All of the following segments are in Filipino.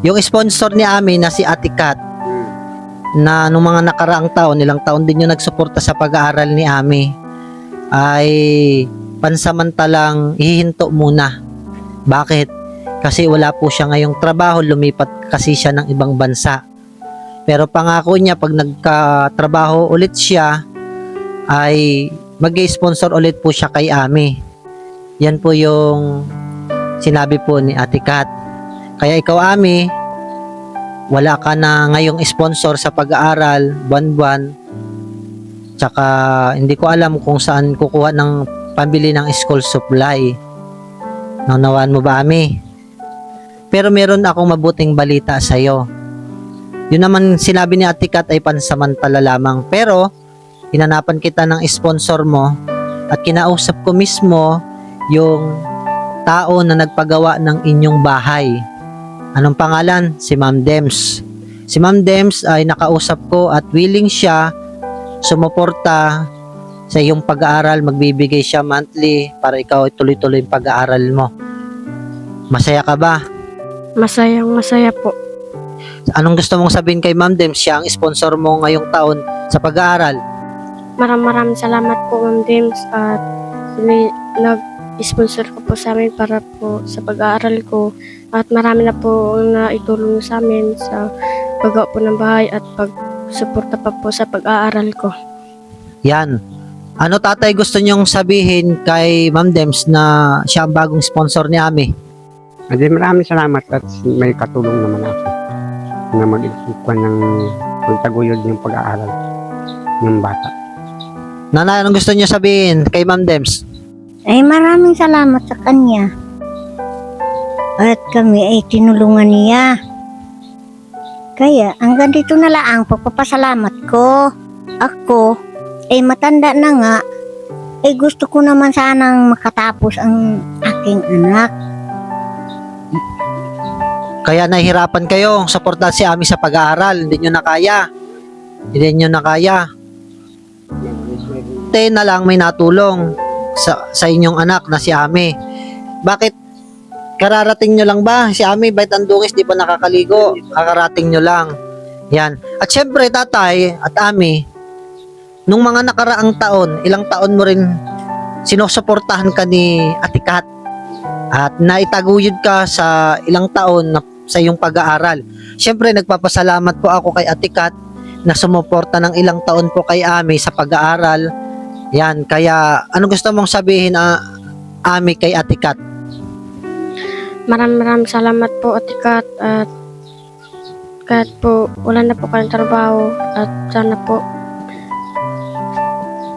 Yung sponsor ni Ami na si Ate Kat, na nung mga nakaraang taon, ilang taon din yung nagsuporta sa pag-aaral ni Ami, ay pansamantalang hihinto muna. Bakit? Kasi wala po siya ngayong trabaho, lumipat kasi siya ng ibang bansa. Pero pangako niya pag nagkatrabaho ulit siya, ay mag-sponsor ulit po siya kay Ami. Yan po yung sinabi po ni Ate Kat. Kaya ikaw, Ami, wala ka na ngayong sponsor sa pag-aaral, buwan-buwan. Tsaka hindi ko alam kung saan kukuha ng pambili ng school supply. Naunawaan mo ba, Ami? Pero meron akong mabuting balita sa iyo. Yun naman sinabi ni Ate Kat ay pansamantala lamang. Pero hinanapan kita ng sponsor mo at kinausap ko mismo yung tao na nagpagawa ng inyong bahay. Anong pangalan? Si Ma'am Dems. Si Ma'am Dems ay nakausap ko at willing siya sumuporta sa iyong pag-aaral. Magbibigay siya monthly para ikaw ay tuloy-tuloy yung pag-aaral mo. Masaya ka ba? Masaya po. Anong gusto mong sabihin kay Ma'am Dems? Siya ang sponsor mo ngayong taon sa pag-aaral. Maraming salamat po, Ma'am James, at nag-sponsor ko po sa amin para po sa pag-aaral ko, at marami na po na itulong sa amin sa paggawa po ng bahay at pagsuporta pa po sa pag-aaral ko. Yan. Ano, tatay, gusto niyong sabihin kay Ma'am Dems na siya ang bagong sponsor ni Ami? Maraming salamat at may katulong naman ako na mag-ikuan ng pagtaguyod yung pag-aaral ng bata. Nanay, anong gusto niyo sabihin kay Ma'am Dems? Ay maraming salamat sa kanya. At kami ay tinulungan niya. Kaya hanggang dito na lang ang pagpapasalamat ko. Ako ay matanda na nga. Ay gusto ko naman sanang makatapos ang aking anak. Kaya nahihirapan kayo suportahan si Ami sa pag-aaral. Hindi nyo na kaya. Te na lang may natulong sa inyong anak na si Ami. Bakit? Kararating nyo lang ba? Si Ami, bait ang dungis, di pa nakakaligo. Kakarating nyo lang. Yan. At syempre, tatay at Ami, nung mga nakaraang taon, ilang taon mo rin sinusuportahan ka ni Ate Kat. At naitaguyod ka sa ilang taon na sa iyong pag-aaral. Syempre, nagpapasalamat po ako kay Ate Kat na sumuporta ng ilang taon po kay Ami sa pag-aaral. Yan, kaya ano gusto mong sabihin Ami kay Ate Kat? Maraming salamat po, Ate Kat, at kahit po wala na po kayong trabaho, at sana po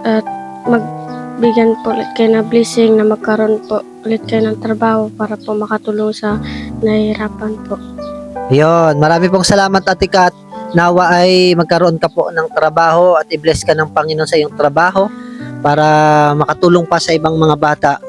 at magbigyan po ulit kayo ng blessing na magkaroon po ulit kayo ng trabaho para po makatulong sa nahihirapan po. Yon, marami pong salamat, Ate Kat. Nawa ay magkaroon ka po ng trabaho at i-bless ka ng Panginoon sa iyong trabaho para makatulong pa sa ibang mga bata.